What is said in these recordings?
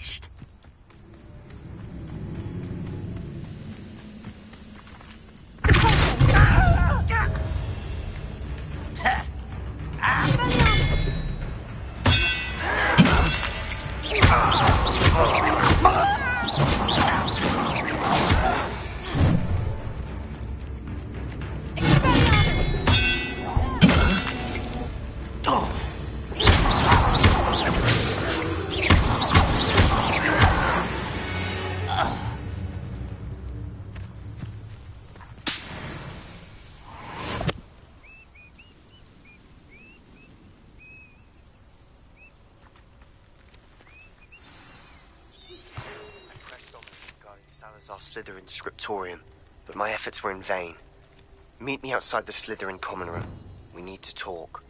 finished. Salazar Slytherin scriptorium, but my efforts were in vain. Meet me outside the Slytherin common room. We need to talk.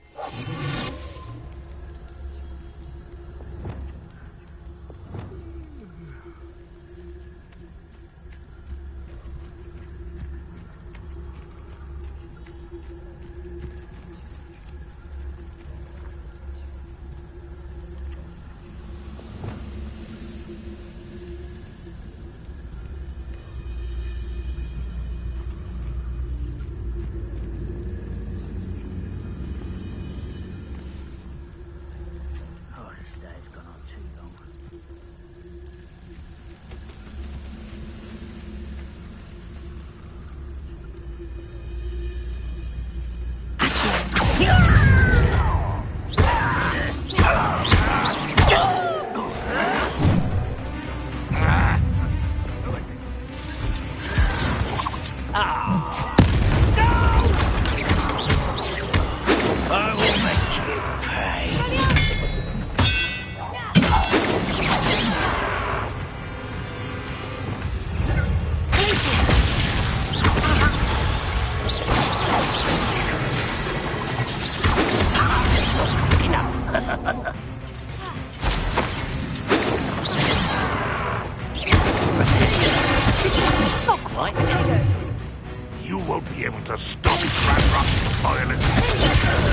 You won't be able to stop Ranrock's violence.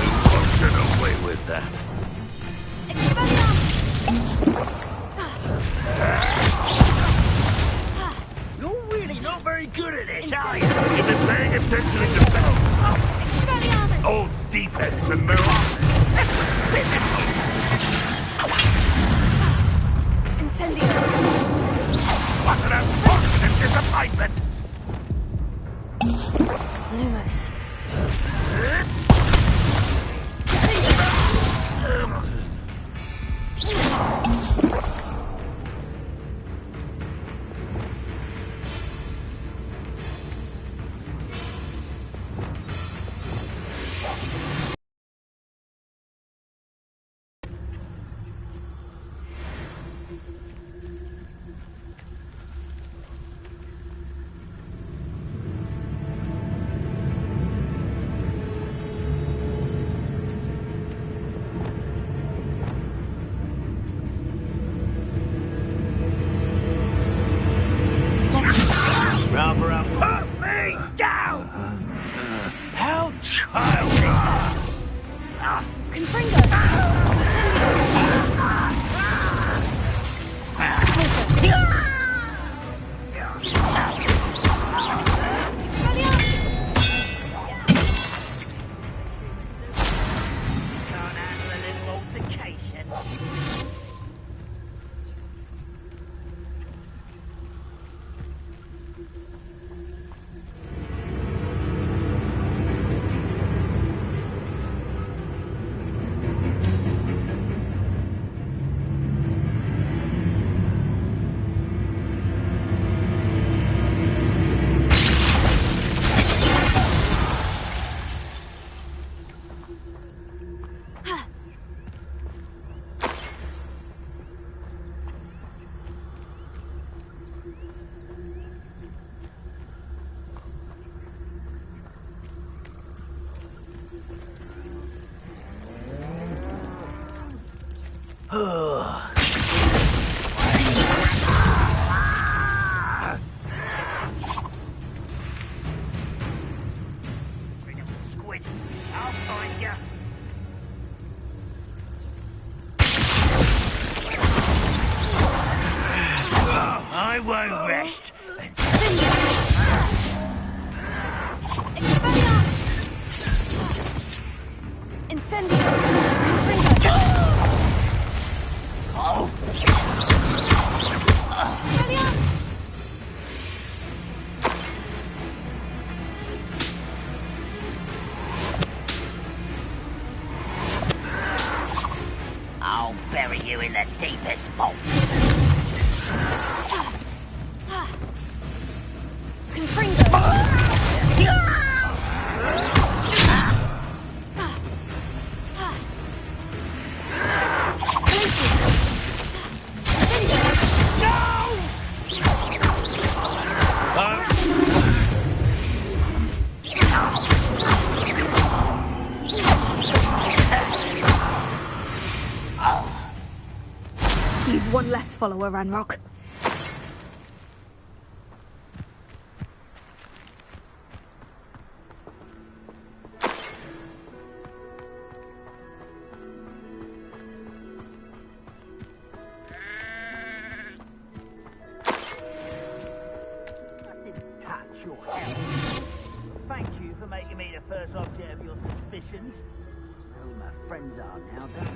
You won't get away with that. You're really not very good at this, are you? You've been paying attention in defense. Old defense and no Incendio. What an unfortunate disappointment! Lumos. Put me down! How childish! Confringo. Can't handle a little altercation. Squid, I'll find ya. I won't rest. Incendio! Confringo! I'll bury you in the deepest vault. You've one less follower, Ranrock. Thank you for making me the first object of your suspicions. I know who my friends are now, don't I?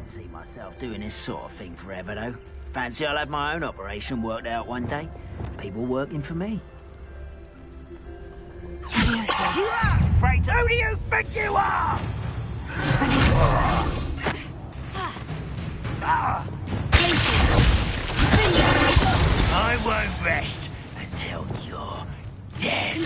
See myself doing this sort of thing forever, though. Fancy I'll have my own operation worked out one day. People working for me. Freight, who do you think you are? I won't rest until you're dead.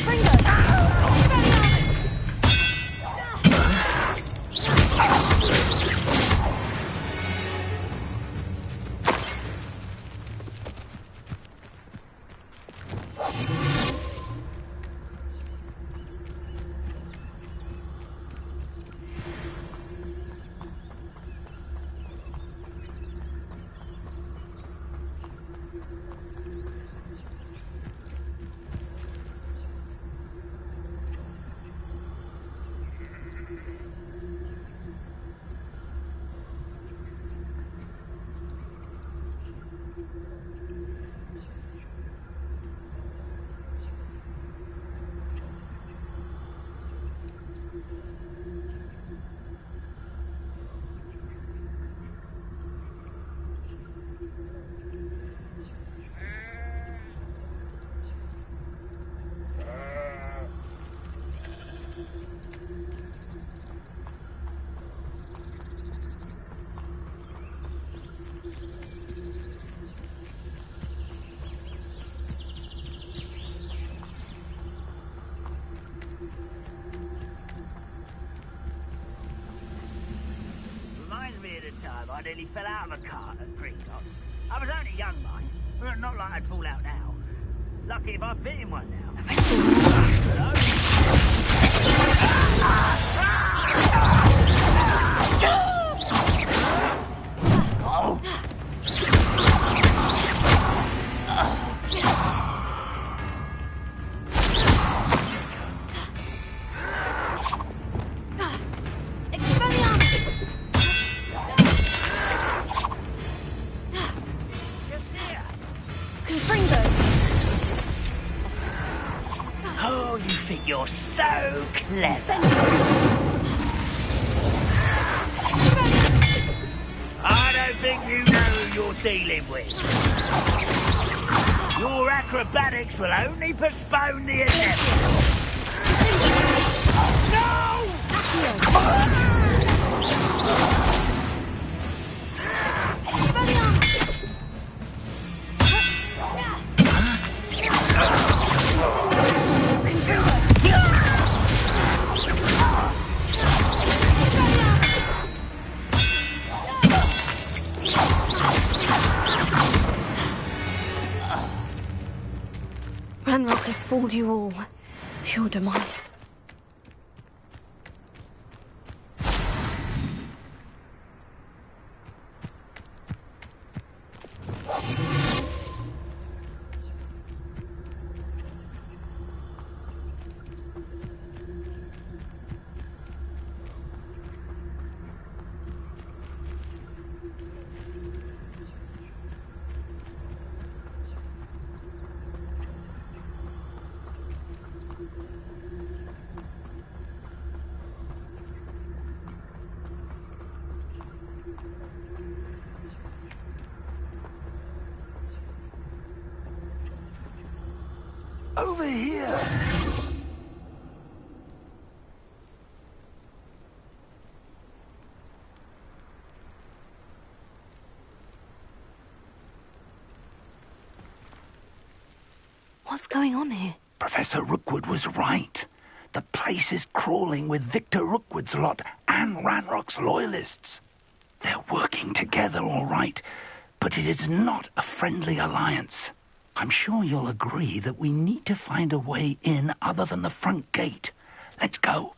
I nearly fell out of a cart at Gringotts. I was only young, mind. Not like I'd fall out now. Lucky if I fit in one now. Oh, you think you're so clever. I don't think you know who you're dealing with. Your acrobatics will only postpone the inevitable. No! Ranrock has fooled you all to your demise. Over here! What's going on here? Professor Rookwood was right. The place is crawling with Victor Rookwood's lot and Ranrock's loyalists. They're working together, all right, but it is not a friendly alliance. I'm sure you'll agree that we need to find a way in other than the front gate. Let's go.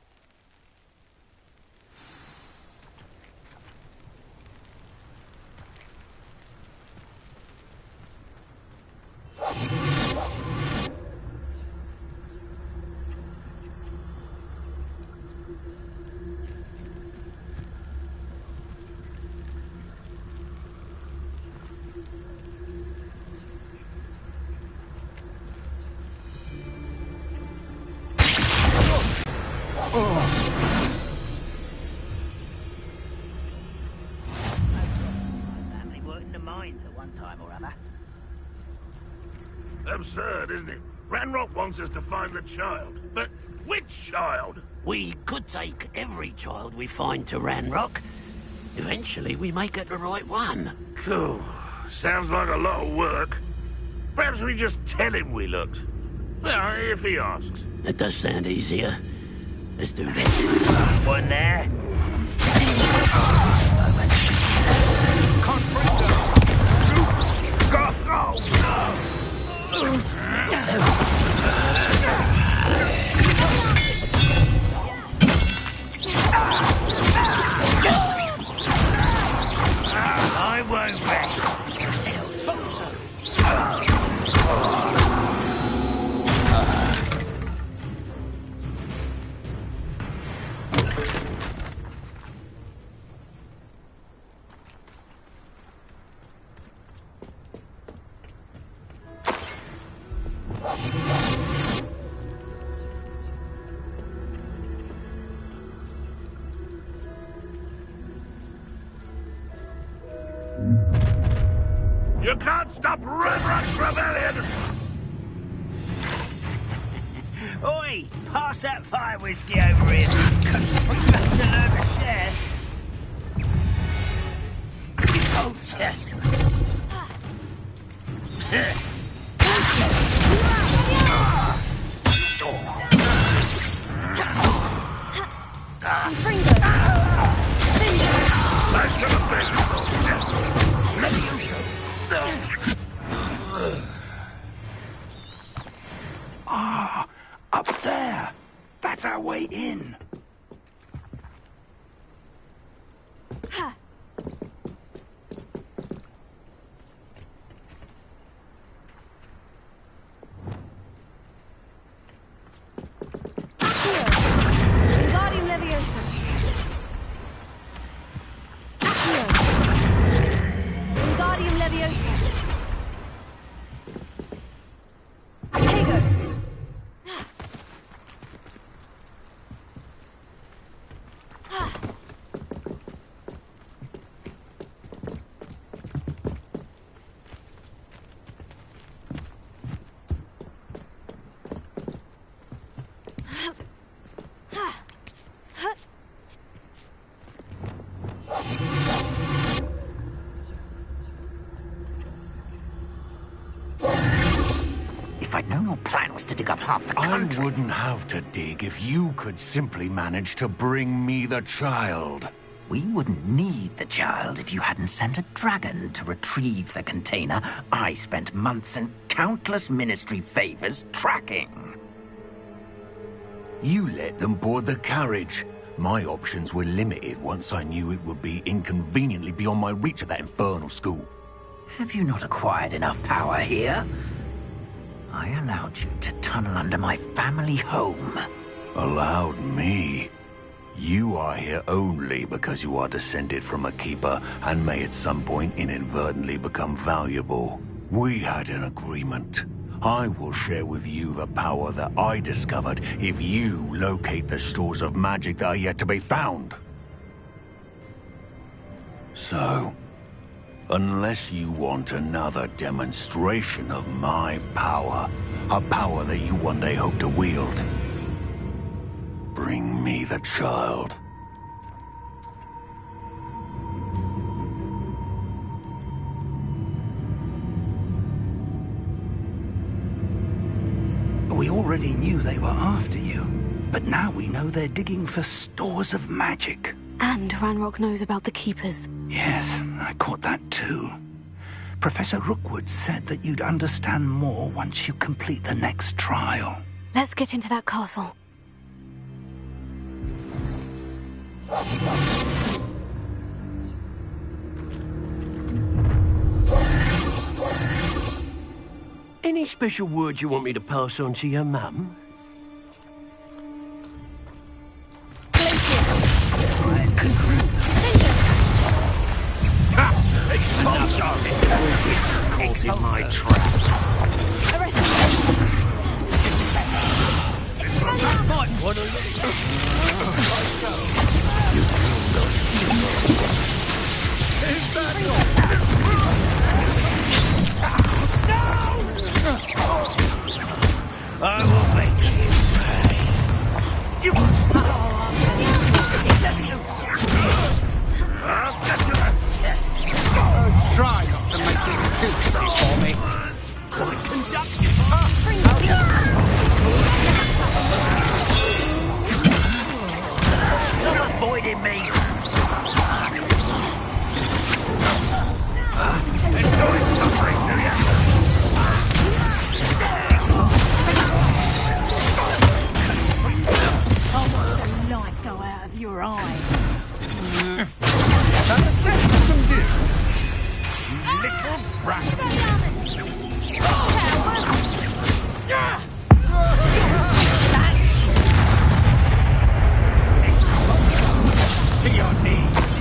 Family worked in the mines at one time or other. Absurd, isn't it? Ranrock wants us to find the child. But which child? We could take every child we find to Ranrock. Eventually, we may get the right one. Cool. Sounds like a lot of work. Perhaps we just tell him we looked. Well, if he asks. That does sound easier. Let's do this. One there. I won't rest. You can't stop Ranrock's rebellion! Oi! Pass that fire whiskey over here. We have to learn to share. Fringo! Back to the base. Ah, up there. That's our way in. Wingardium Leviosa! Accio! Wingardium Leviosa! Tego! If I'd known your plan was to dig up half the I country... wouldn't have to dig if you could simply manage to bring me the child. We wouldn't need the child if you hadn't sent a dragon to retrieve the container I spent months and countless ministry favors tracking. You let them board the carriage. My options were limited once I knew it would be inconveniently beyond my reach at that infernal school. Have you not acquired enough power here? I allowed you to tunnel under my family home. Allowed me? You are here only because you are descended from a keeper and may at some point inadvertently become valuable. We had an agreement. I will share with you the power that I discovered if you locate the stores of magic that are yet to be found. So, unless you want another demonstration of my power, a power that you one day hope to wield, bring me the child. We already knew they were after you, but now we know they're digging for stores of magic. And Ranrock knows about the Keepers. Yes, I caught that too. Professor Rookwood said that you'd understand more once you complete the next trial. Let's get into that castle. Any special words you want me to pass on to your mum? Caught in my trap. I will make you pay. Try not to make it too easy for me. Quite conducted. Stop avoiding me. Enjoy suffering, do ya? Almost a light go out of your eye. That's just some do. Little brat. To your knees.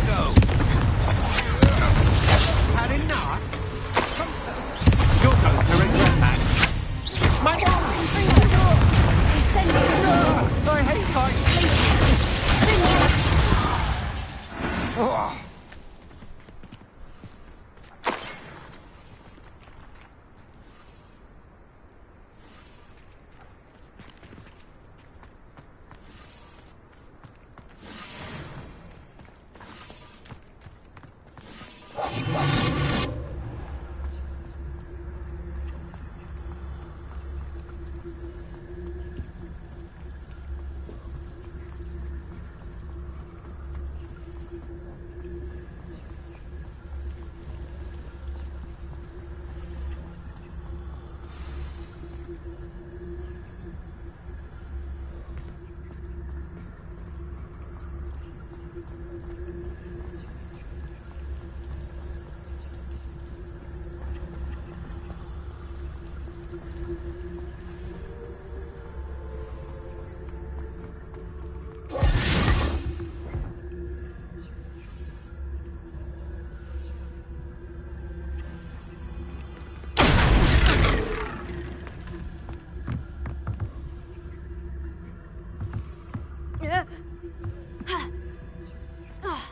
Go. Had enough? You're going to regret that. My I hate heights. Oh.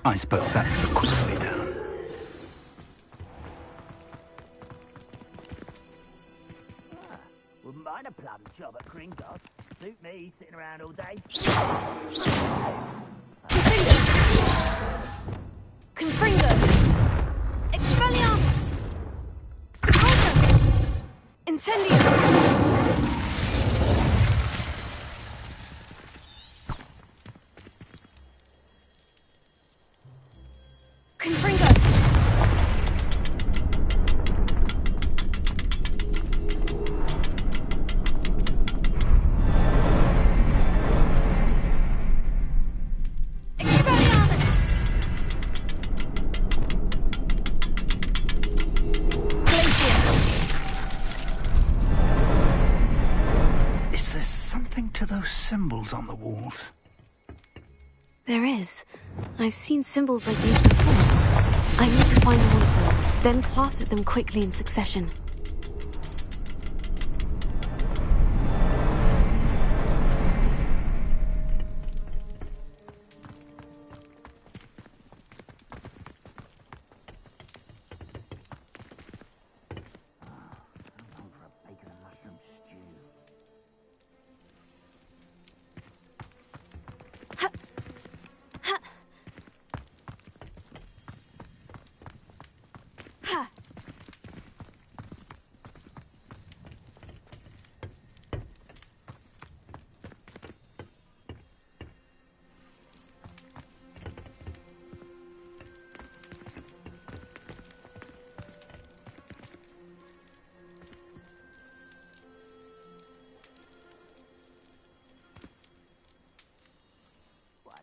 I suppose that's the quick way down. Wouldn't mind a plum job at Gringotts. Suit me, sitting around all day. Confringo! Expelliarmus! Alter! Incendio! symbols on the walls. There is. I've seen symbols like these before. I need to find one of them, then cast at them quickly in succession.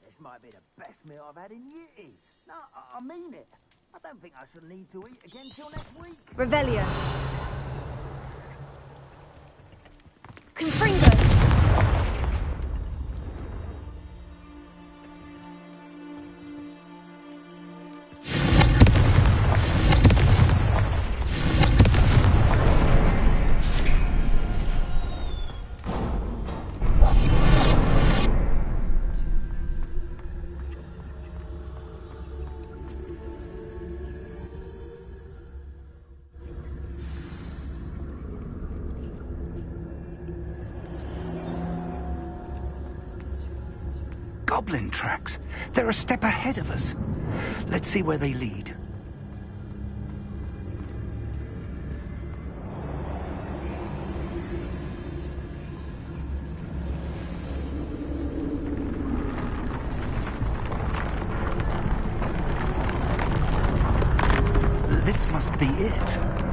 This might be the best meal I've had in years. No, I mean it. I don't think I shall need to eat again till next week. Revelio. Confringo. Goblin tracks. They're a step ahead of us. Let's see where they lead. This must be it.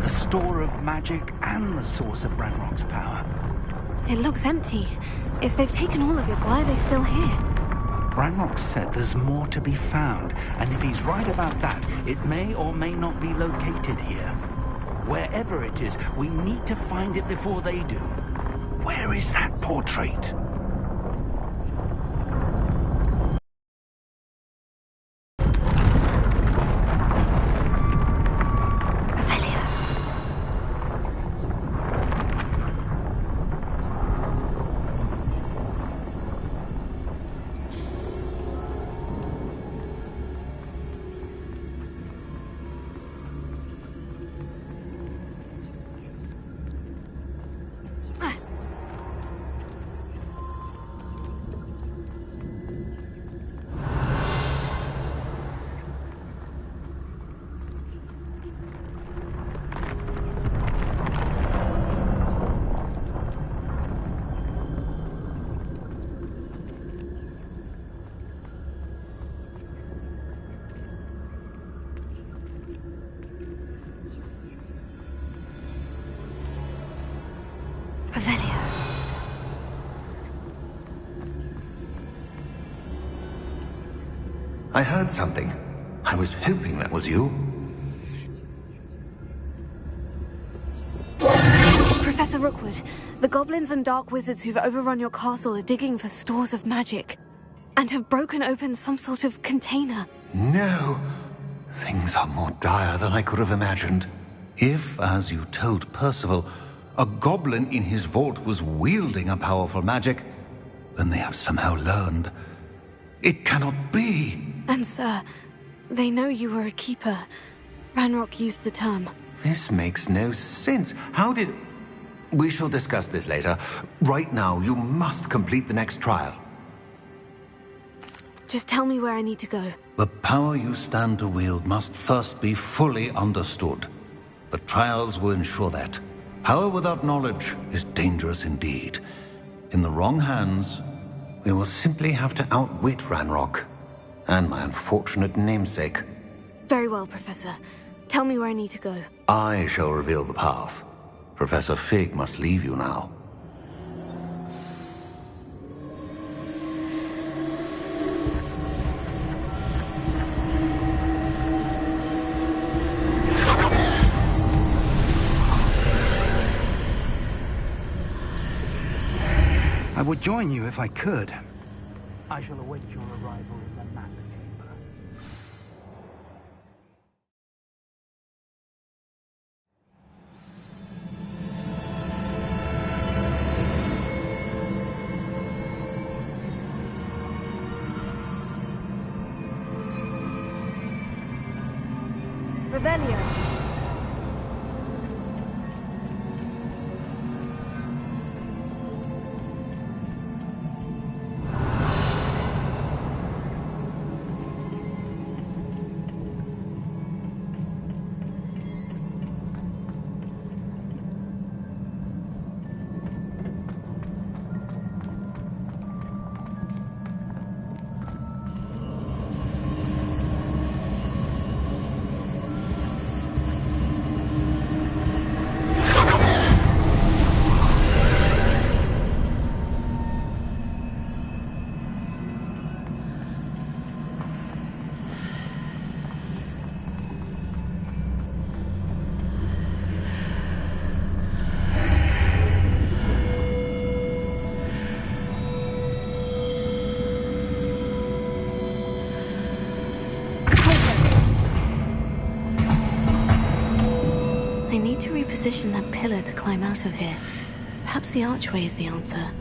The store of magic and the source of Ranrock's power. It looks empty. If they've taken all of it, why are they still here? Ranrock said there's more to be found, and if he's right about that, it may or may not be located here. Wherever it is, we need to find it before they do. Where is that portrait? I heard something. I was hoping that was you. Professor Rookwood, the goblins and dark wizards who've overrun your castle are digging for stores of magic and have broken open some sort of container. No. Things are more dire than I could have imagined. If, as you told Percival, a goblin in his vault was wielding a powerful magic, then they have somehow learned. It cannot be. And sir, they know you were a keeper. Ranrock used the term. This makes no sense. How did... We shall discuss this later. Right now, you must complete the next trial. Just tell me where I need to go. The power you stand to wield must first be fully understood. The trials will ensure that. Power without knowledge is dangerous indeed. In the wrong hands, we will simply have to outwit Ranrock and my unfortunate namesake. Very well, Professor. Tell me where I need to go. I shall reveal the path. Professor Fig must leave you now. I would join you if I could. I shall await your arrival in the map chamber. Revelio. I need to reposition that pillar to climb out of here. Perhaps the archway is the answer.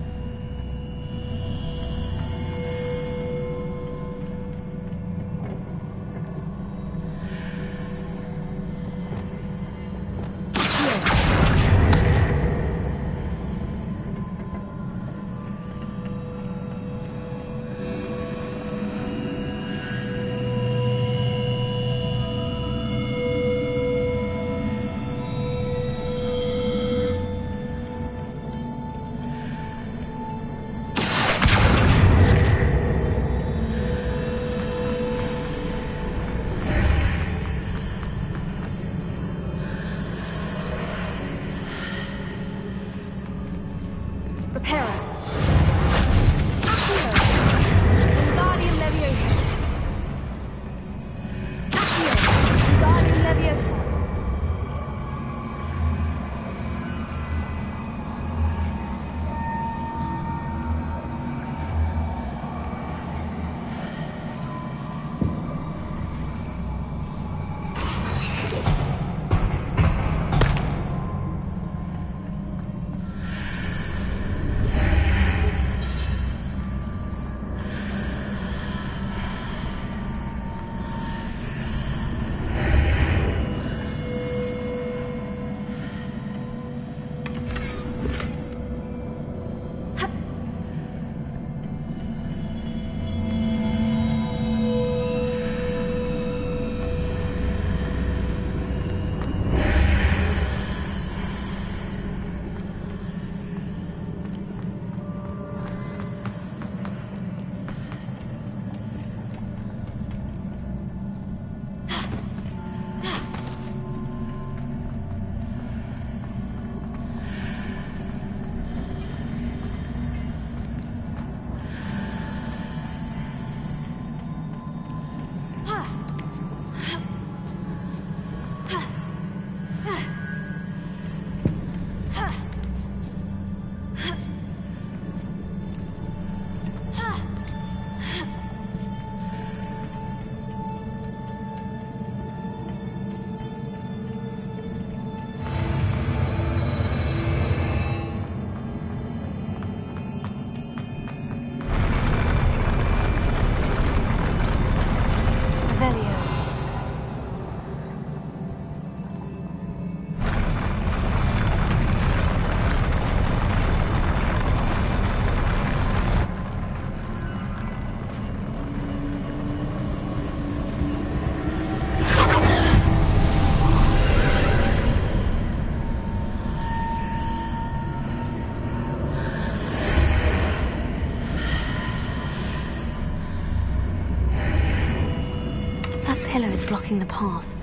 Pillar is blocking the path.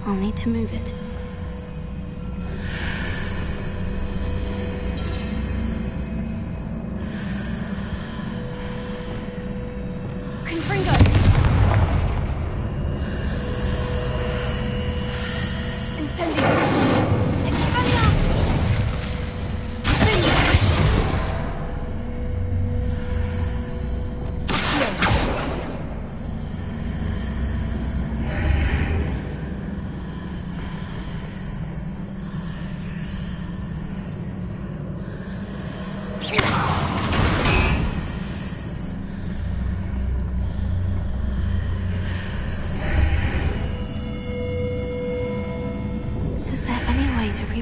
I'll need to move it. Confringo! Incendio! Expelliarmus!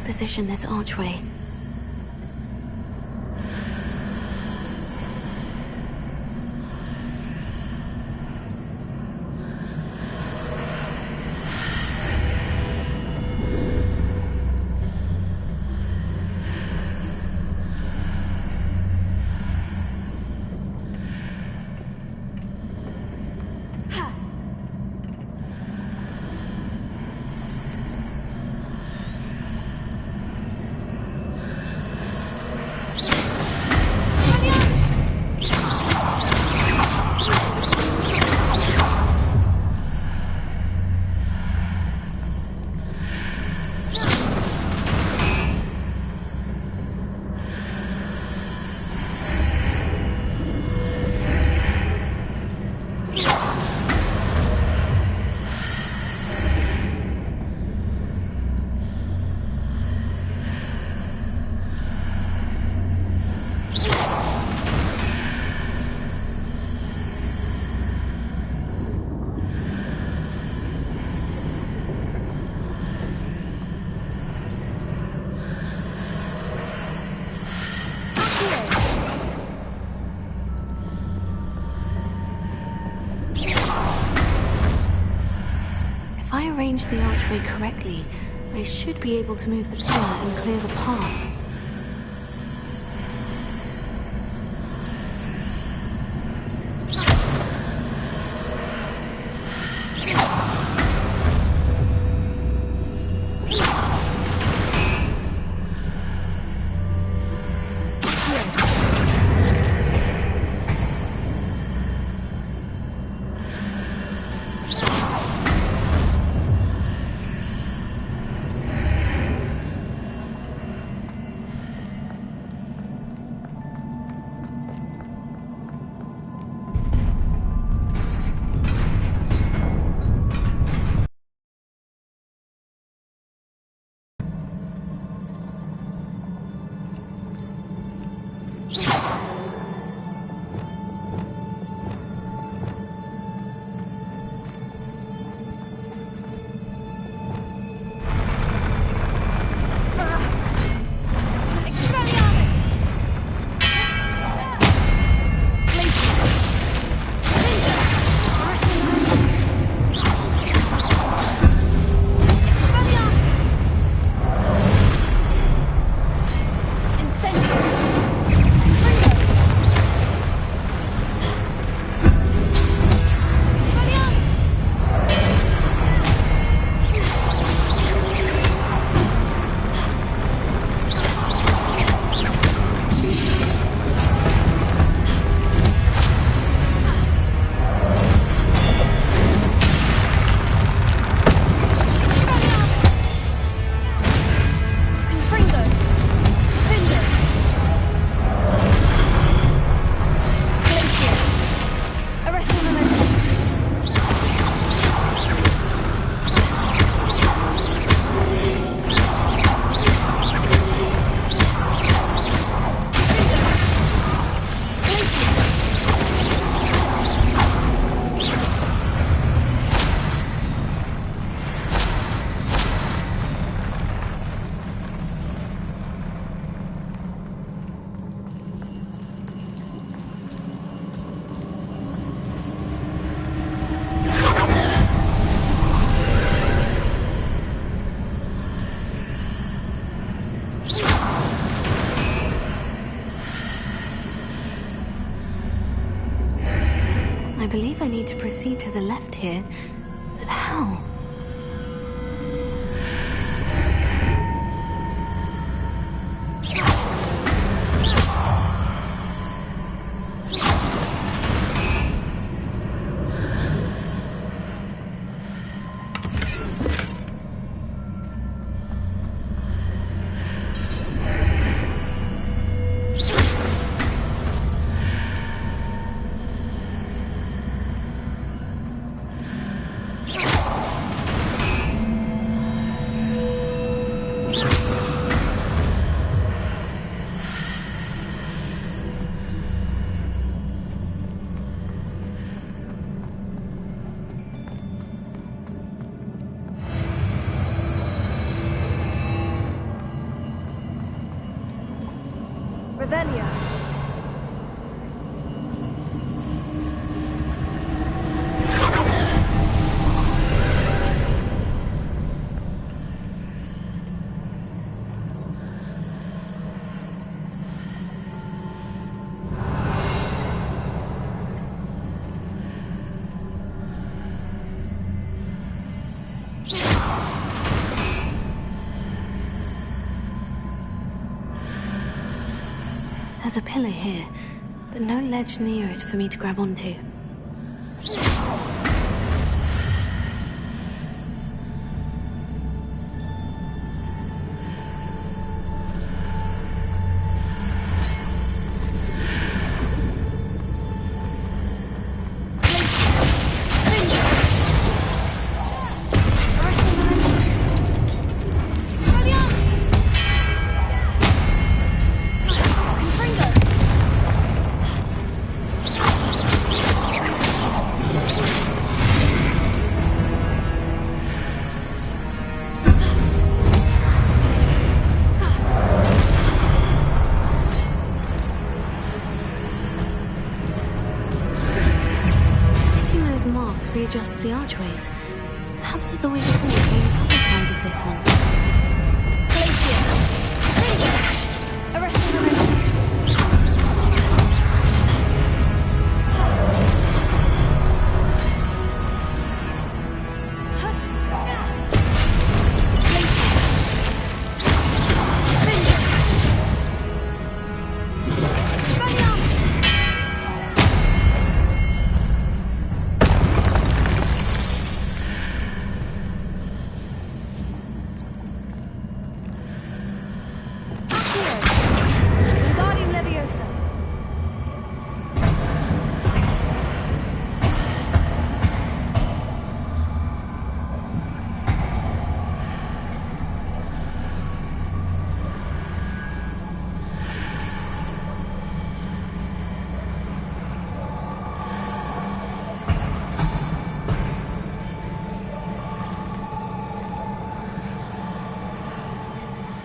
reposition this archway. If I arrange the archway correctly, I should be able to move the pillar and clear the path. I believe I need to proceed to the left here, but how? There's a pillar here, but no ledge near it for me to grab onto. Readjusts the archways. Perhaps there's a way to pull from the other side of this one.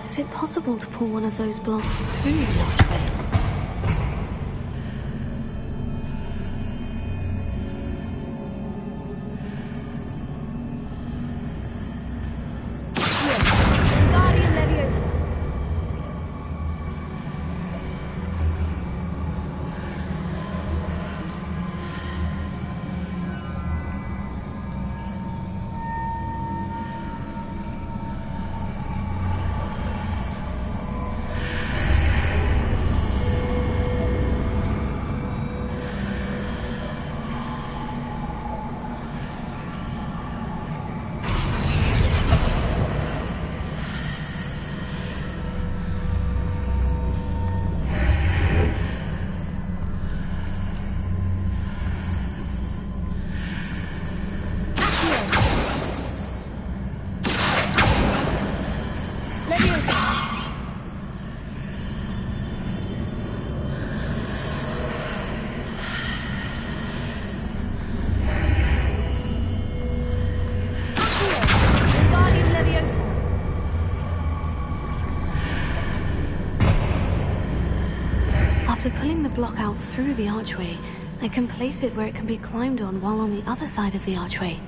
Is it possible to pull one of those blocks through the archway? After pulling the block out through the archway, I can place it where it can be climbed on while on the other side of the archway.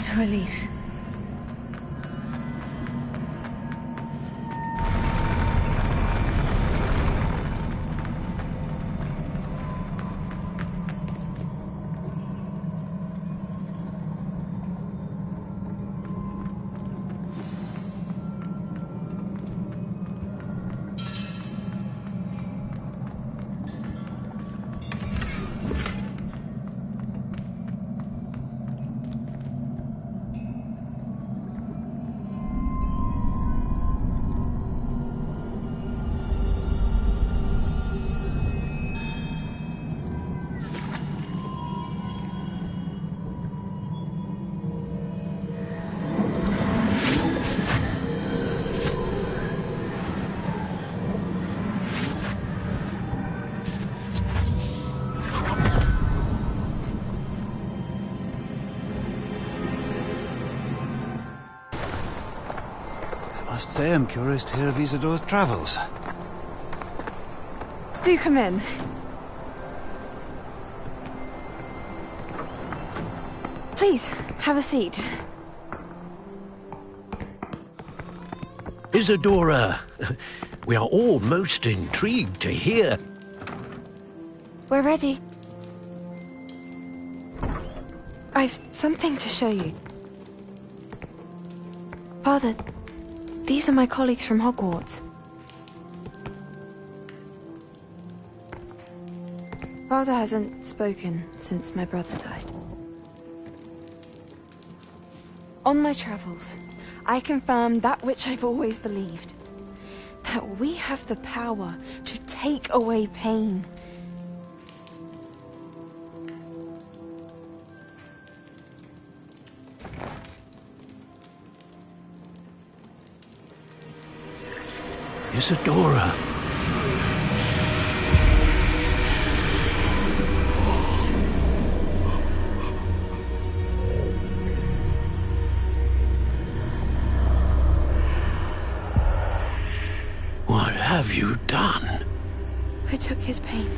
What a relief. I must say I'm curious to hear of Isidore's travels. Do come in. Please, have a seat. Isadora, we are all most intrigued to hear. We're ready. I've something to show you. Father, these are my colleagues from Hogwarts. Father hasn't spoken since my brother died. On my travels, I confirmed that which I've always believed. That we have the power to take away pain. Isadora. What have you done? I took his pain.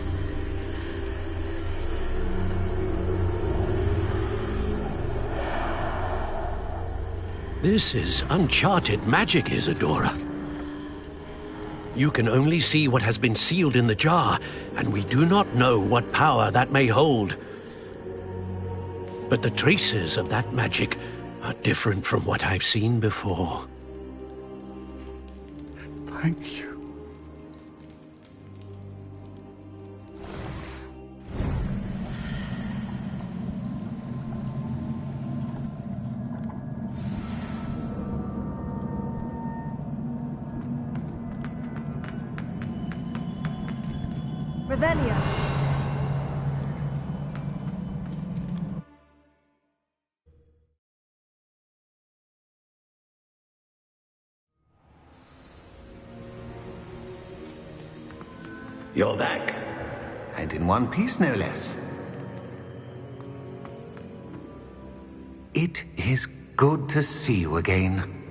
This is uncharted magic, Isadora. You can only see what has been sealed in the jar, and we do not know what power that may hold. But the traces of that magic are different from what I've seen before. Thank you. Revelio. You're back. And in one piece, no less. It is good to see you again.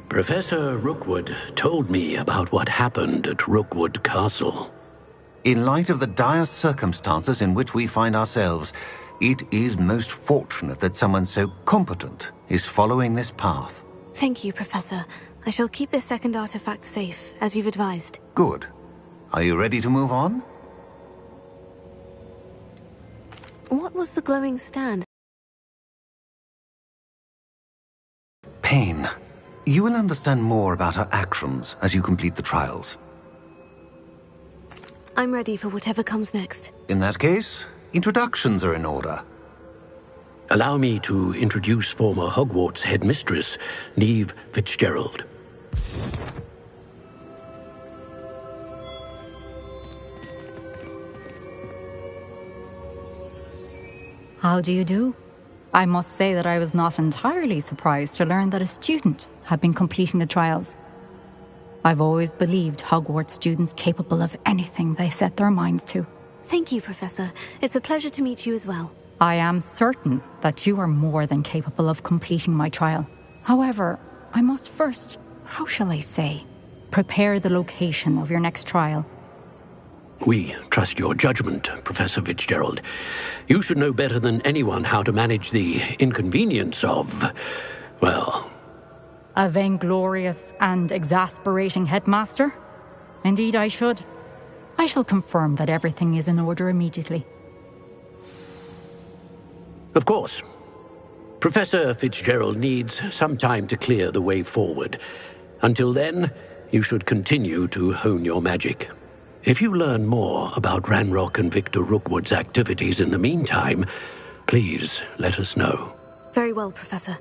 Professor Rookwood told me about what happened at Rookwood Castle. In light of the dire circumstances in which we find ourselves, it is most fortunate that someone so competent is following this path. Thank you, Professor. I shall keep this second artifact safe, as you've advised. Good. Are you ready to move on? What was the glowing stand? Pain. You will understand more about her actions as you complete the trials. I'm ready for whatever comes next. In that case, introductions are in order. Allow me to introduce former Hogwarts headmistress, Neve Fitzgerald. How do you do? I must say that I was not entirely surprised to learn that a student had been completing the trials. I've always believed Hogwarts students capable of anything they set their minds to. Thank you, Professor. It's a pleasure to meet you as well. I am certain that you are more than capable of completing my trial. However, I must first, how shall I say, prepare the location of your next trial. We trust your judgment, Professor Fitzgerald. You should know better than anyone how to manage the inconvenience of, well... A vainglorious and exasperating headmaster? Indeed I should. I shall confirm that everything is in order immediately. Of course. Professor Fitzgerald needs some time to clear the way forward. Until then, you should continue to hone your magic. If you learn more about Ranrock and Victor Rookwood's activities in the meantime, please let us know. Very well, Professor.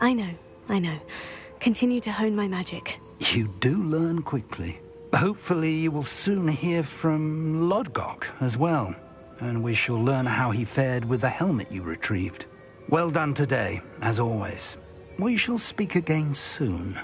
I know. Continue to hone my magic. You do learn quickly. Hopefully you will soon hear from Lodgok as well, and we shall learn how he fared with the helmet you retrieved. Well done today, as always. We shall speak again soon.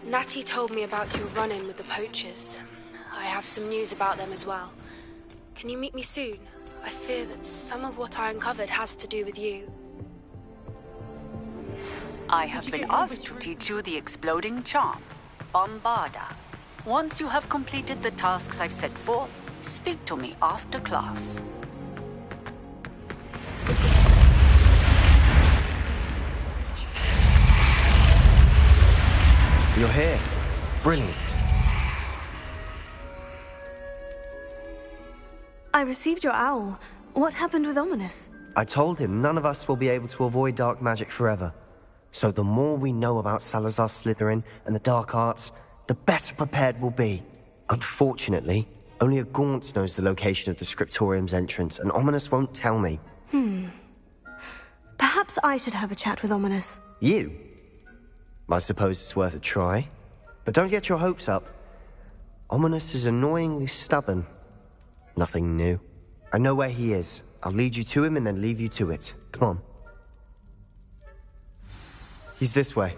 Natty told me about your run-in with the poachers. I have some news about them as well. Can you meet me soon? I fear that some of what I uncovered has to do with you. I have been asked to teach you the exploding charm, Bombarda. Once you have completed the tasks I've set forth, speak to me after class. You're here. Brilliant. I received your owl. What happened with Ominous? I told him none of us will be able to avoid dark magic forever. So the more we know about Salazar Slytherin and the dark arts, the better prepared we'll be. Unfortunately, only a Gaunt knows the location of the Scriptorium's entrance, and Ominous won't tell me. Perhaps I should have a chat with Ominous. You? I suppose it's worth a try. But don't get your hopes up. Ominous is annoyingly stubborn. Nothing new. I know where he is. I'll lead you to him and then leave you to it. Come on. He's this way.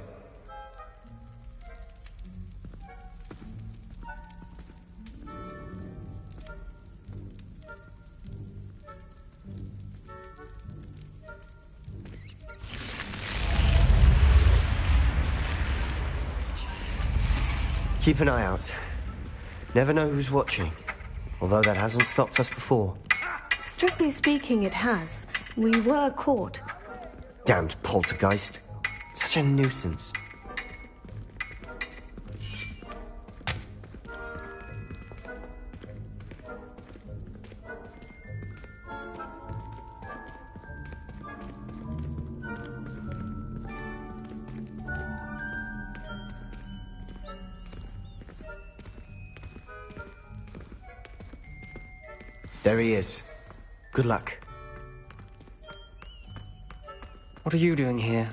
Keep an eye out. Never know who's watching. Although that hasn't stopped us before. Strictly speaking, it has. We were caught. Damned poltergeist. Such a nuisance. There he is. Good luck. What are you doing here?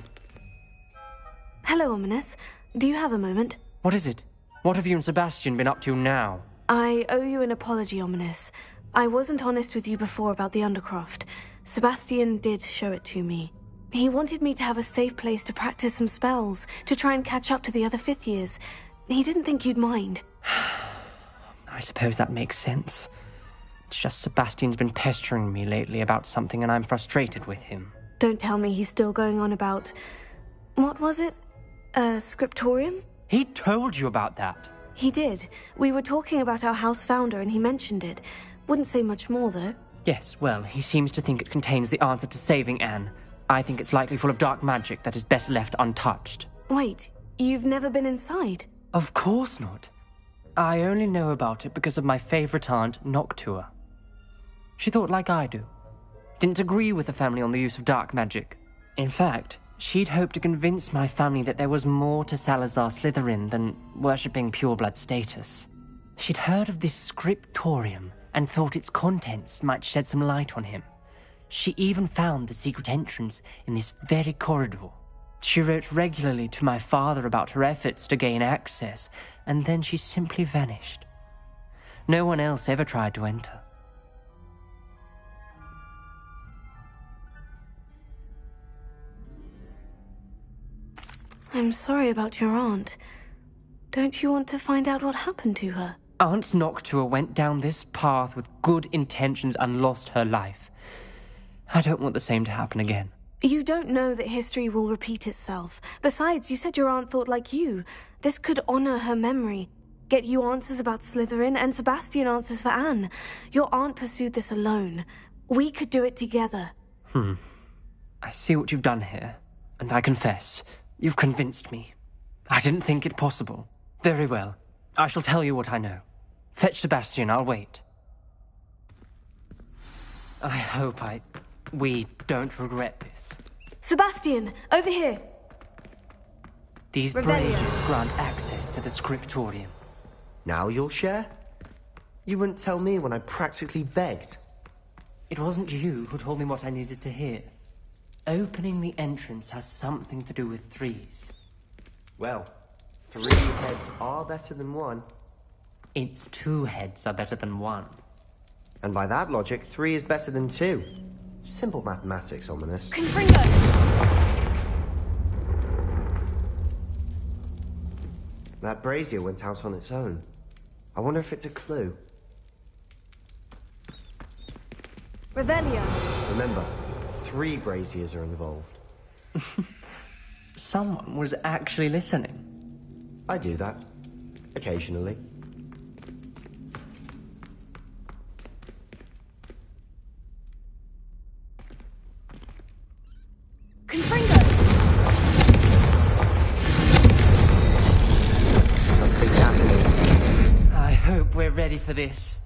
Hello, Ominous. Do you have a moment? What is it? What have you and Sebastian been up to now? I owe you an apology, Ominous. I wasn't honest with you before about the Undercroft. Sebastian did show it to me. He wanted me to have a safe place to practice some spells, to try and catch up to the other fifth years. He didn't think you'd mind. I suppose that makes sense. It's just Sebastian's been pestering me lately about something and I'm frustrated with him. Don't tell me he's still going on about... What was it? Scriptorium? He told you about that? He did. We were talking about our house founder and he mentioned it. Wouldn't say much more, though. Yes, well, he seems to think it contains the answer to saving Anne. I think it's likely full of dark magic that is better left untouched. Wait, you've never been inside? Of course not. I only know about it because of my favorite aunt, Noctua. She thought like I do. Didn't agree with the family on the use of dark magic. In fact, she'd hoped to convince my family that there was more to Salazar Slytherin than worshipping pureblood status. She'd heard of this scriptorium and thought its contents might shed some light on him. She even found the secret entrance in this very corridor. She wrote regularly to my father about her efforts to gain access, and then she simply vanished. No one else ever tried to enter. I'm sorry about your aunt. Don't you want to find out what happened to her? Aunt Noctua went down this path with good intentions and lost her life. I don't want the same to happen again. You don't know that history will repeat itself. Besides, you said your aunt thought like you. This could honor her memory. Get you answers about Slytherin and Sebastian answers for Anne. Your aunt pursued this alone. We could do it together. I see what you've done here, and I confess, you've convinced me. I didn't think it possible. Very well. I shall tell you what I know. Fetch Sebastian, I'll wait. I hope we don't regret this. Sebastian, over here! These braziers grant access to the scriptorium. Now you'll share? You wouldn't tell me when I practically begged. It wasn't you who told me what I needed to hear. Opening the entrance has something to do with threes. Well, 3 heads are better than 1. It's 2 heads are better than 1. And by that logic, 3 is better than 2. Simple mathematics, Ominous. Confringo! That brazier went out on its own. I wonder if it's a clue. Revelio! Remember, 3 braziers are involved. Someone was actually listening. I do that. Occasionally. Confringo! Something's happening. I hope we're ready for this.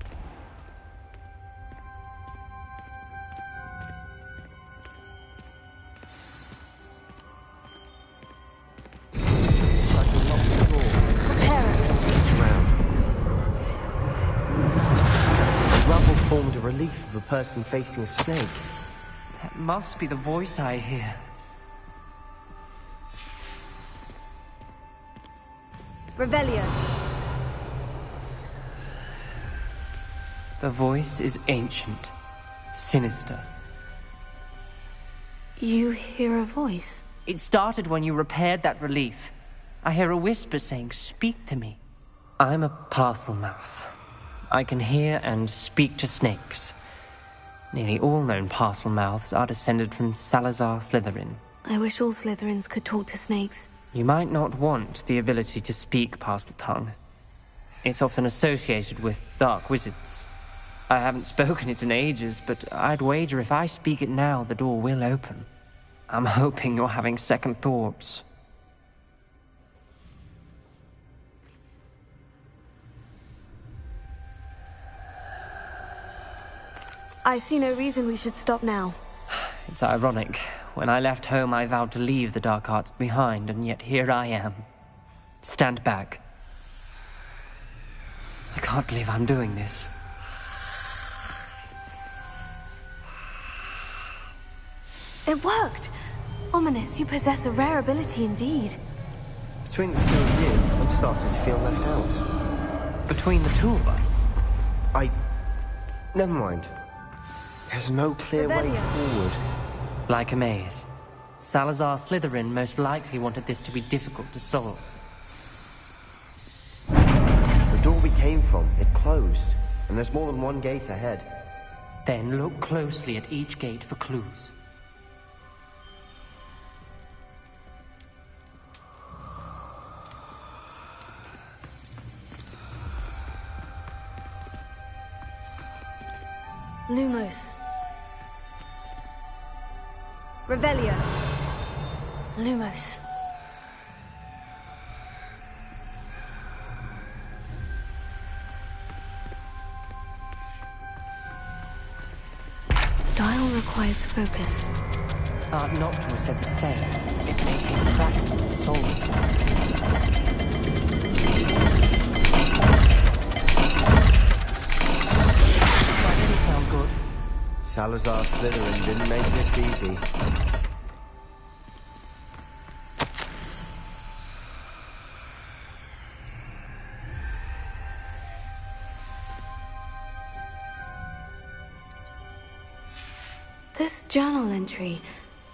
Formed a relief of a person facing a snake. That must be the voice I hear. Revelio. The voice is ancient, sinister. You hear a voice? It started when you repaired that relief. I hear a whisper saying, "Speak to me." I'm a parcel mouth. I can hear and speak to snakes. Nearly all known parcel mouths are descended from Salazar Slytherin. I wish all Slytherins could talk to snakes. You might not want the ability to speak parcel tongue. It's often associated with dark wizards. I haven't spoken it in ages, but I'd wager if I speak it now, the door will open. I'm hoping you're having second thoughts. I see no reason we should stop now. It's ironic. When I left home, I vowed to leave the dark arts behind, and yet here I am. Stand back. I can't believe I'm doing this. It worked! Ominous, you possess a rare ability indeed. Between the two of you, I'm starting to feel left out. Between the two of us? Never mind. There's no clear way forward. Like a maze. Salazar Slytherin most likely wanted this to be difficult to solve. The door we came from, it closed. And there's more than one gate ahead. Then look closely at each gate for clues. Lumos. Revelio. Lumos. Dial requires focus. Aunt Noctua said the same. It may take practice to solve it. Sound good? Salazar Slytherin didn't make this easy. This journal entry,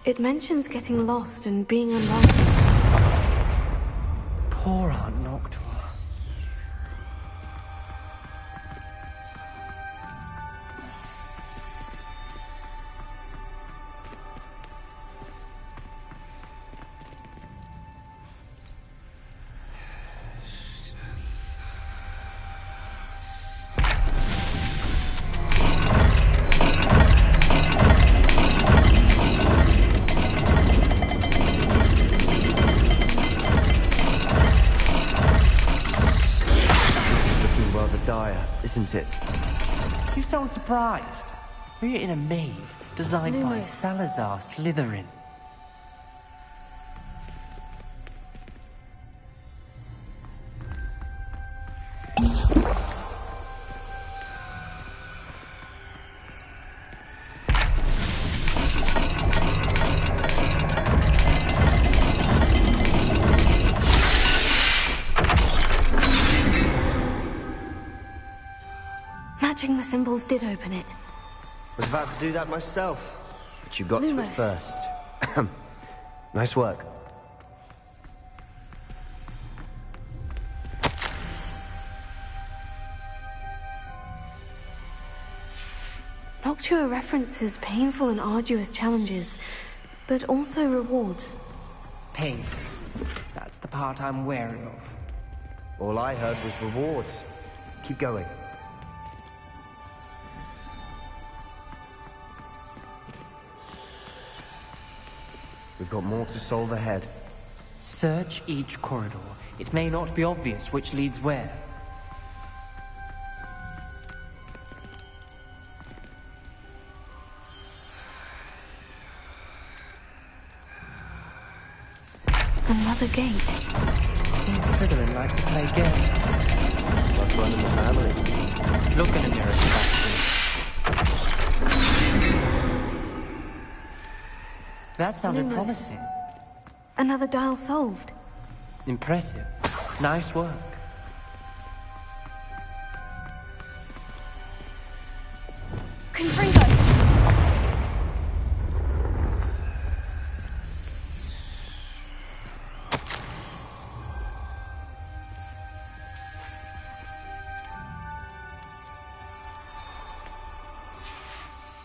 it mentions getting lost and being unwelcome. Poor Aunt Noctua. Isn't it? You sound surprised. We're in a maze designed by Salazar Slytherin. Matching the symbols did open it. Was about to do that myself, but you got to it Lumos. first. Nice work. Noctua references painful and arduous challenges, but also rewards. Painful. That's the part I'm wary of. All I heard was rewards. Keep going. We've got more to solve ahead. Search each corridor. It may not be obvious which leads where. Another gate. Seems Slytherin like to play games. Must run in the family. Look in a mirror, Sebastian. That sounded Lumos. promising. Another dial solved. Impressive. Nice work. Confringo!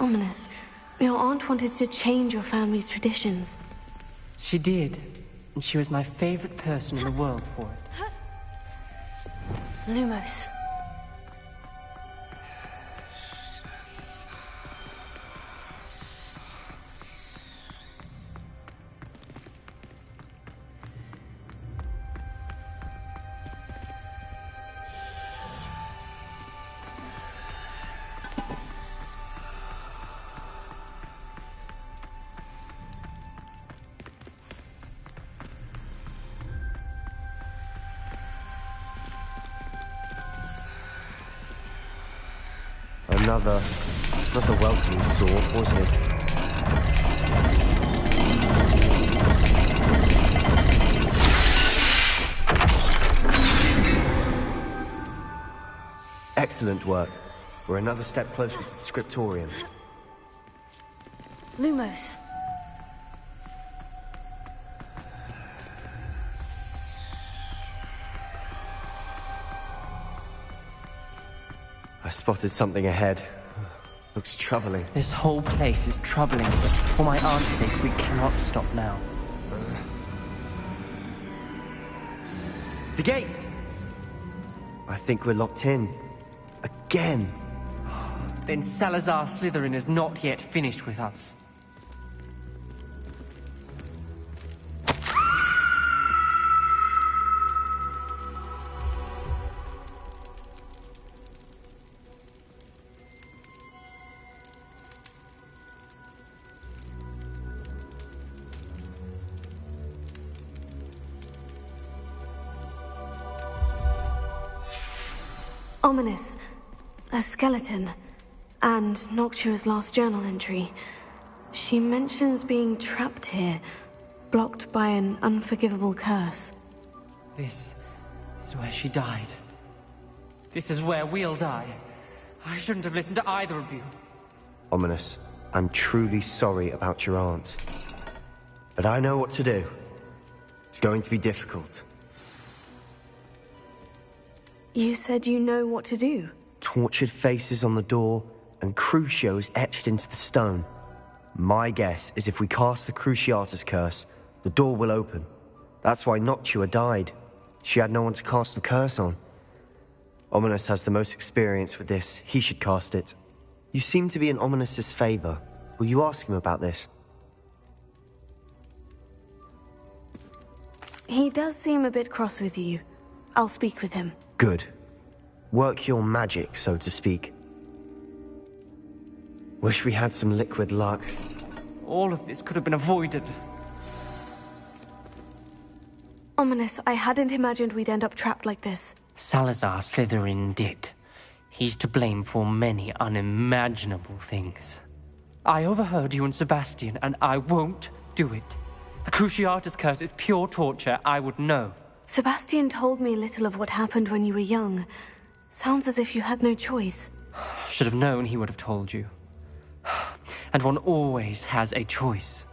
Ominous. Your aunt wanted to change your family's traditions. She did. And she was my favorite person in the world for it. Lumos. Another welcoming sword, wasn't it? Excellent work. We're another step closer to the scriptorium. Lumos. I spotted something ahead. Looks troubling. This whole place is troubling, but for my aunt's sake, we cannot stop now. The gate! I think we're locked in. Again. Then Salazar Slytherin is not yet finished with us. Ominous. A skeleton. And Noctua's last journal entry. She mentions being trapped here, blocked by an unforgivable curse. This is where she died. This is where we'll die. I shouldn't have listened to either of you. Ominous, I'm truly sorry about your aunt. But I know what to do. It's going to be difficult. You said you know what to do. Tortured faces on the door, and Crucios etched into the stone. My guess is if we cast the Cruciatus curse, the door will open. That's why Noctua died. She had no one to cast the curse on. Ominous has the most experience with this. He should cast it. You seem to be in Ominous's favor. Will you ask him about this? He does seem a bit cross with you. I'll speak with him. Good. Work your magic, so to speak. Wish we had some liquid luck. All of this could have been avoided. Ominous, I hadn't imagined we'd end up trapped like this. Salazar Slytherin did. He's to blame for many unimaginable things. I overheard you and Sebastian, and I won't do it. The Cruciatus curse is pure torture, I would know. Sebastian told me little of what happened when you were young. Sounds as if you had no choice. Should have known he would have told you. And one always has a choice.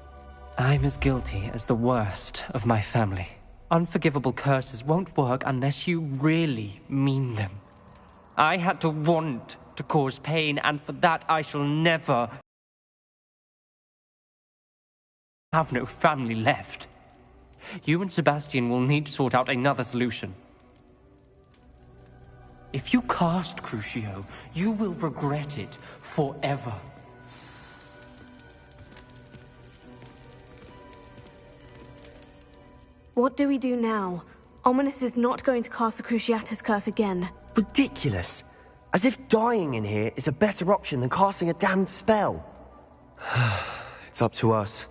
I'm as guilty as the worst of my family. Unforgivable curses won't work unless you really mean them. I had to want to cause pain, and for that I shall never have no family left. You and Sebastian will need to sort out another solution. If you cast Crucio, you will regret it forever. What do we do now? Ominous is not going to cast the Cruciatus curse again. Ridiculous. As if dying in here is a better option than casting a damned spell. It's up to us.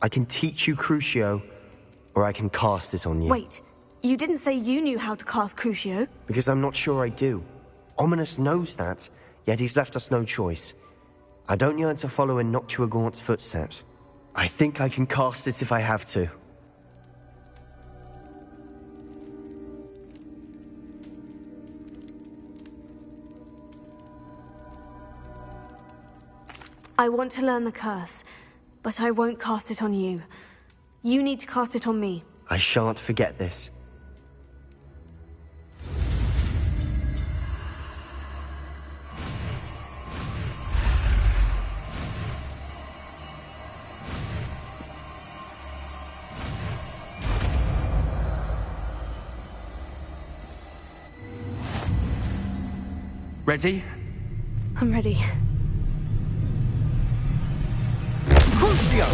I can teach you Crucio, or I can cast it on you. Wait, you didn't say you knew how to cast Crucio? Because I'm not sure I do. Ominous knows that, yet he's left us no choice. I don't yearn to follow in Noctua Gaunt's footsteps. I think I can cast it if I have to. I want to learn the curse, but I won't cast it on you. You need to cast it on me. I shan't forget this. Ready? I'm ready. Crucio!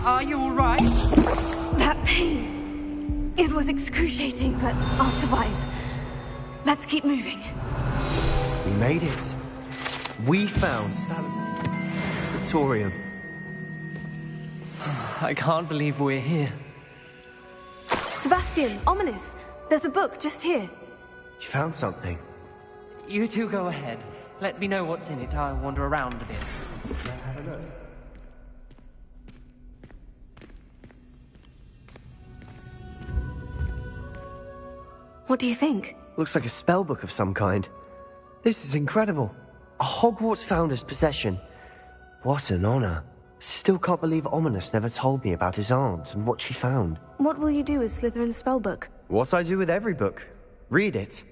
Are you alright? Are you alright? That pain. It was excruciating, but I'll survive. Let's keep moving. We made it. We found Sanatorium. I can't believe we're here. Sebastian, ominous. There's a book just here. You found something. You two go ahead. Let me know what's in it. I'll wander around a bit. Have a look. What do you think? Looks like a spellbook of some kind. This is incredible. A Hogwarts founder's possession. What an honor. Still can't believe Ominous never told me about his aunt and what she found. What will you do with Slytherin's spellbook? What I do with every book. Read it.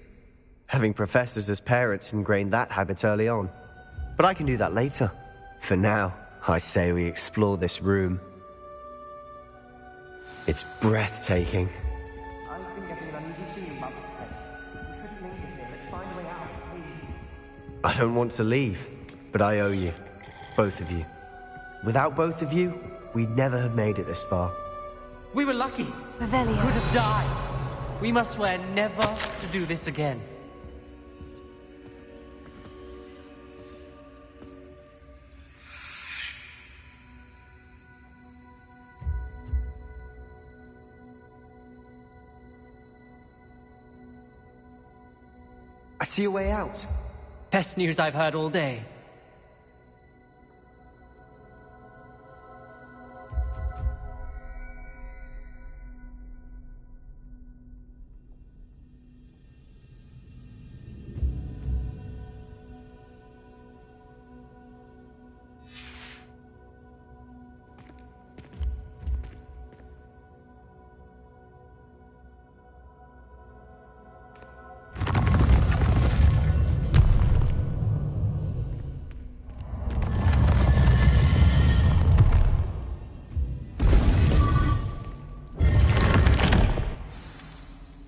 Having professors as parents ingrained that habit early on. But I can do that later. For now, I say we explore this room. It's breathtaking. I've been getting an uneasy feeling about this place. We couldn't linger here. Let's find a way out, please. I don't want to leave, but I owe you. Both of you. Without both of you, we'd never have made it this far. We were lucky. Revelio. Could have died. We must swear never to do this again. I see a way out. Best news I've heard all day.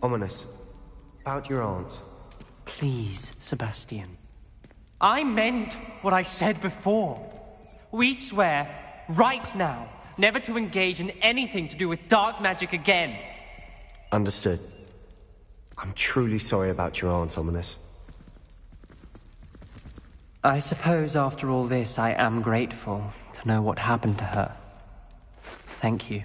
Ominous. About your aunt. Please, Sebastian. I meant what I said before. We swear, right now, never to engage in anything to do with dark magic again. Understood. I'm truly sorry about your aunt, Ominous. I suppose after all this, I am grateful to know what happened to her. Thank you.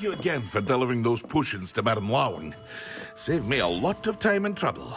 Thank you again for delivering those potions to Madame Lawing. Saved me a lot of time and trouble.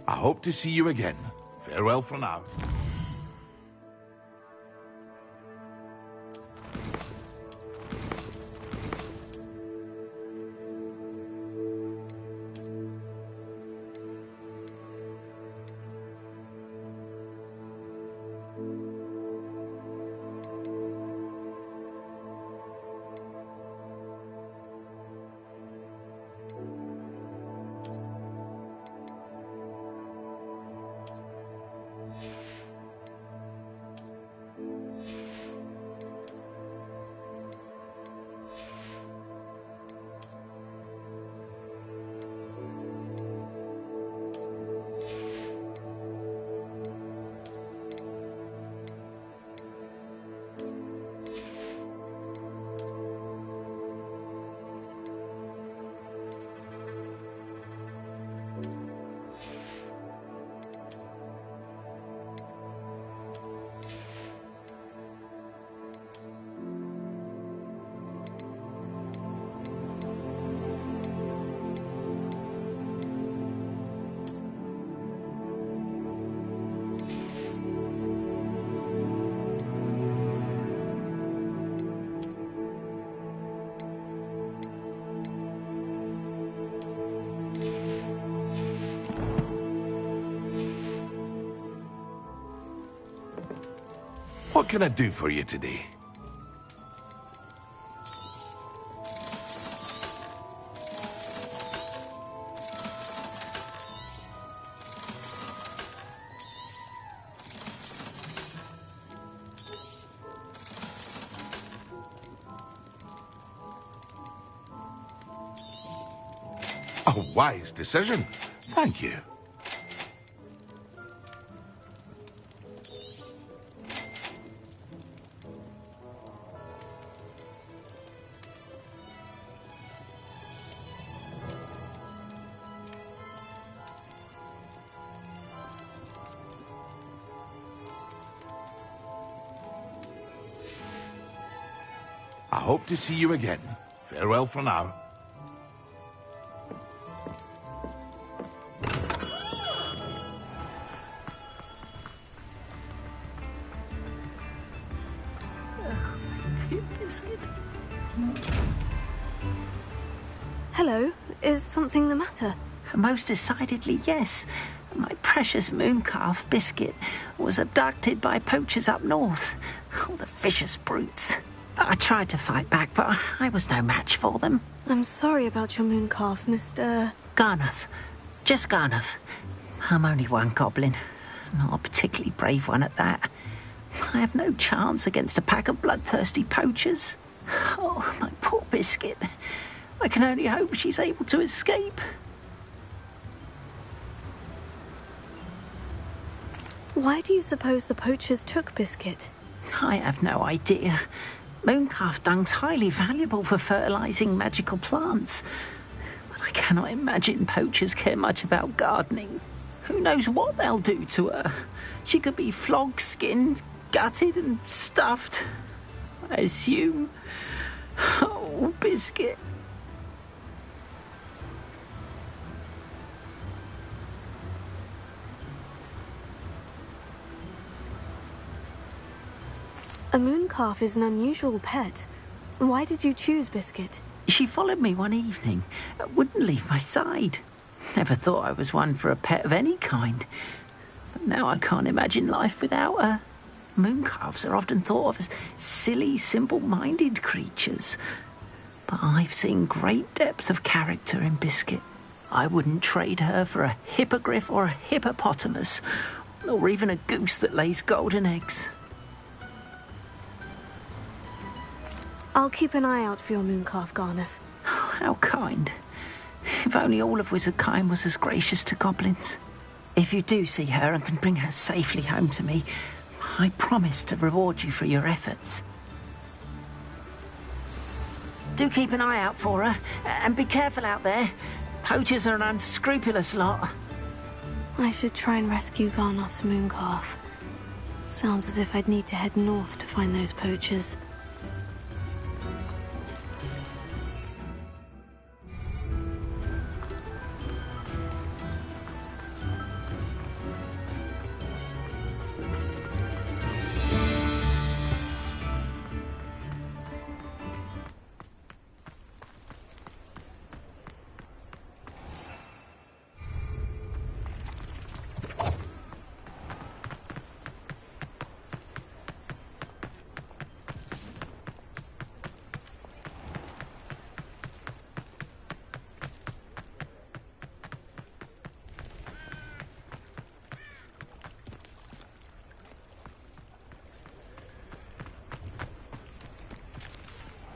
I hope to see you again. Farewell for now. What can I do for you today? A wise decision. Thank you. I hope to see you again. Farewell for now. Hello, is something the matter? Most decidedly, yes. My precious mooncalf, Biscuit, was abducted by poachers up north. Oh, the vicious brutes. I tried to fight back, but I was no match for them. I'm sorry about your mooncalf, Mr. Garnuff. Just Garnuff. I'm only one goblin. Not a particularly brave one at that. I have no chance against a pack of bloodthirsty poachers. Oh, my poor Biscuit. I can only hope she's able to escape. Why do you suppose the poachers took Biscuit? I have no idea. Mooncalf dung's highly valuable for fertilizing magical plants. But I cannot imagine poachers care much about gardening. Who knows what they'll do to her? She could be flogged, skinned, gutted and stuffed. I assume. Oh, Biscuit. A mooncalf is an unusual pet. Why did you choose Biscuit? She followed me one evening. Wouldn't leave my side. Never thought I was one for a pet of any kind. But now I can't imagine life without her. Mooncalves are often thought of as silly, simple-minded creatures. But I've seen great depth of character in Biscuit. I wouldn't trade her for a hippogriff or a hippopotamus, or even a goose that lays golden eggs. I'll keep an eye out for your mooncalf, Garneth. How kind. If only all of Wizardkind was as gracious to goblins. If you do see her and can bring her safely home to me, I promise to reward you for your efforts. Do keep an eye out for her, and be careful out there. Poachers are an unscrupulous lot. I should try and rescue Garnoth's mooncalf. Sounds as if I'd need to head north to find those poachers.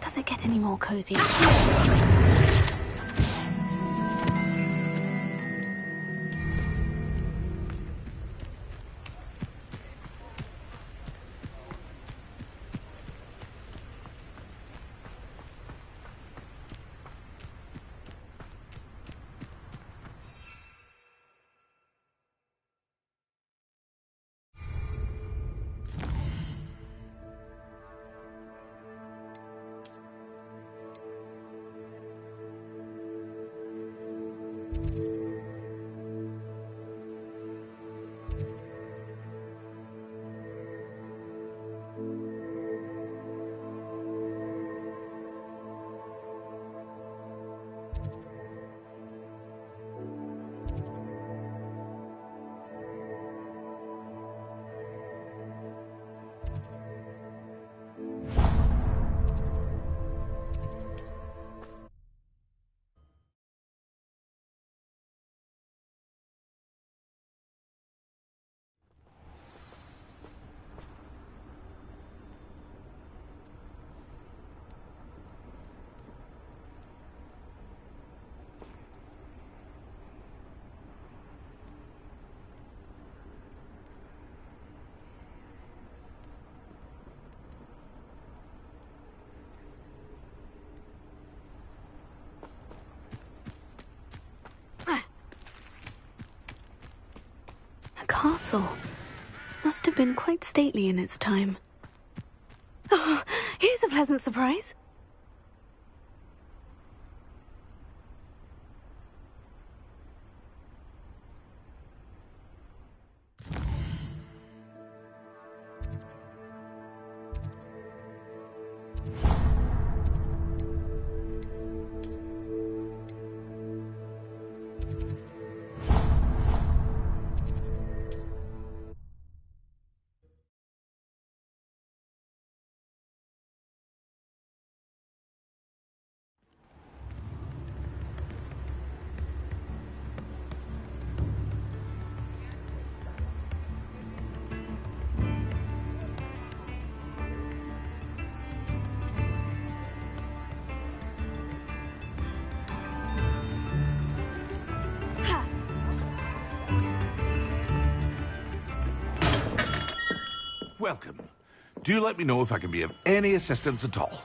Does it get any more cozy? A castle. Must have been quite stately in its time. Oh, here's a pleasant surprise. Welcome. Do let me know if I can be of any assistance at all.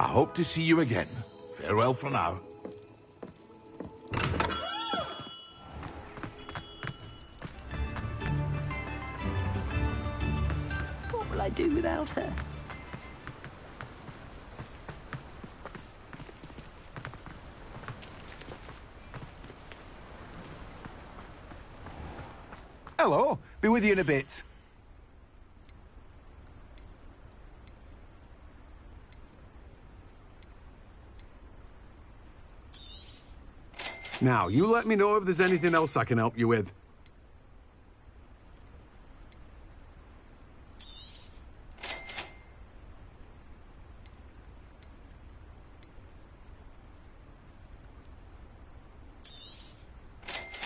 I hope to see you again. Farewell for now. What will I do without her? Hello. Be with you in a bit. Now, you let me know if there's anything else I can help you with.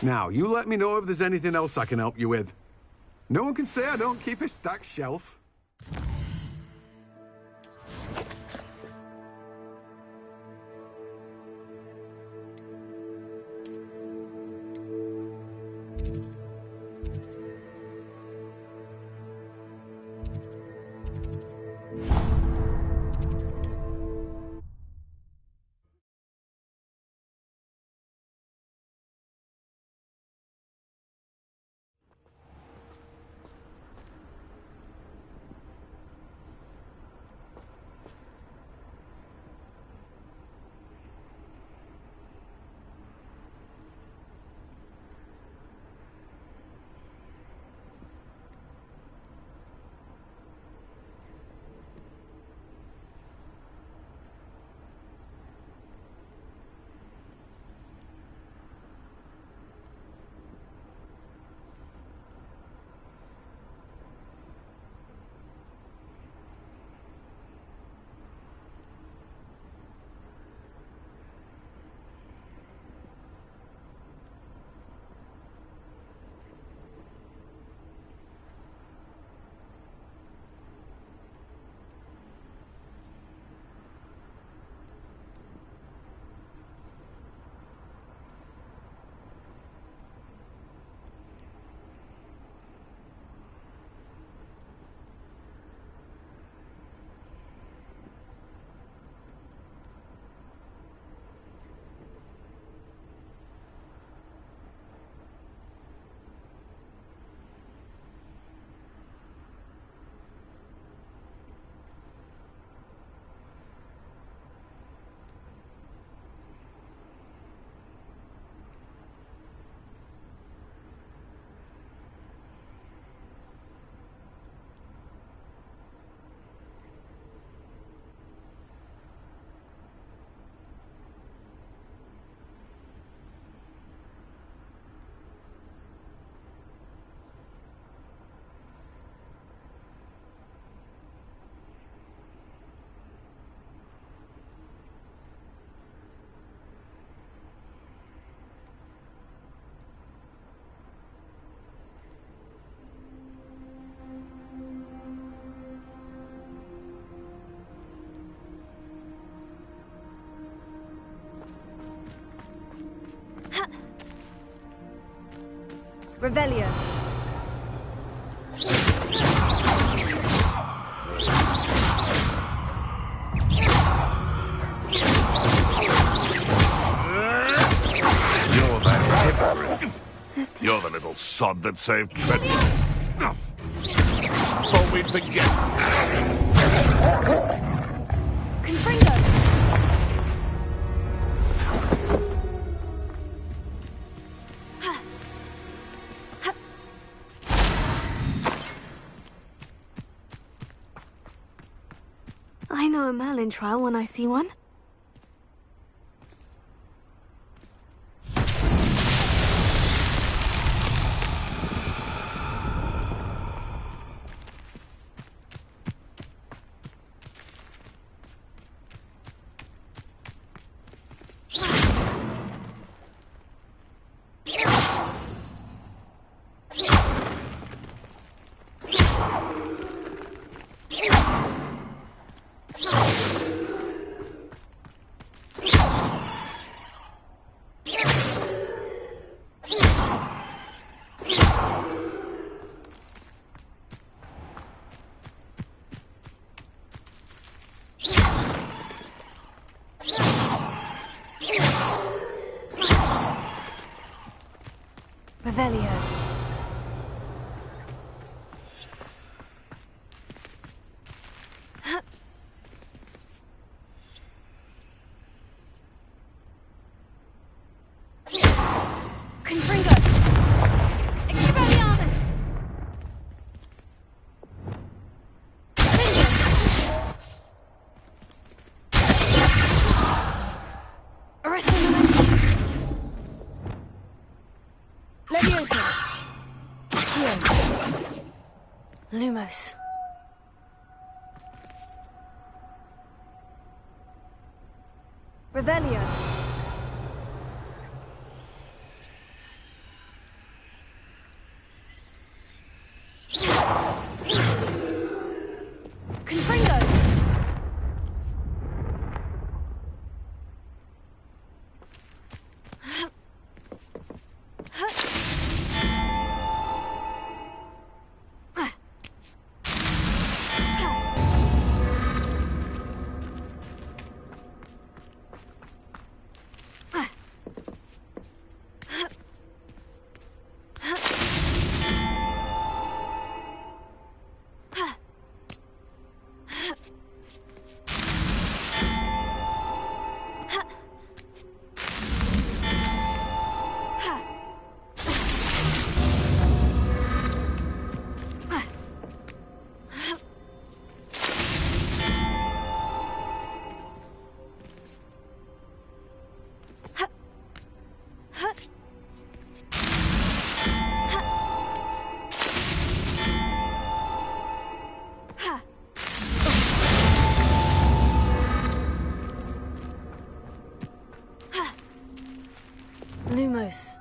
Now, you let me know if there's anything else I can help you with. No one can say I don't keep a stacked shelf. Revelio. You're that hypocrite. You're the little sod that saved Treadwell. Thought we'd forget. Confringo. I know a Merlin trial when I see one. Revelio. Confringo. Expelliarmus. Arresting Leviosa. Lumos. Revelio. close.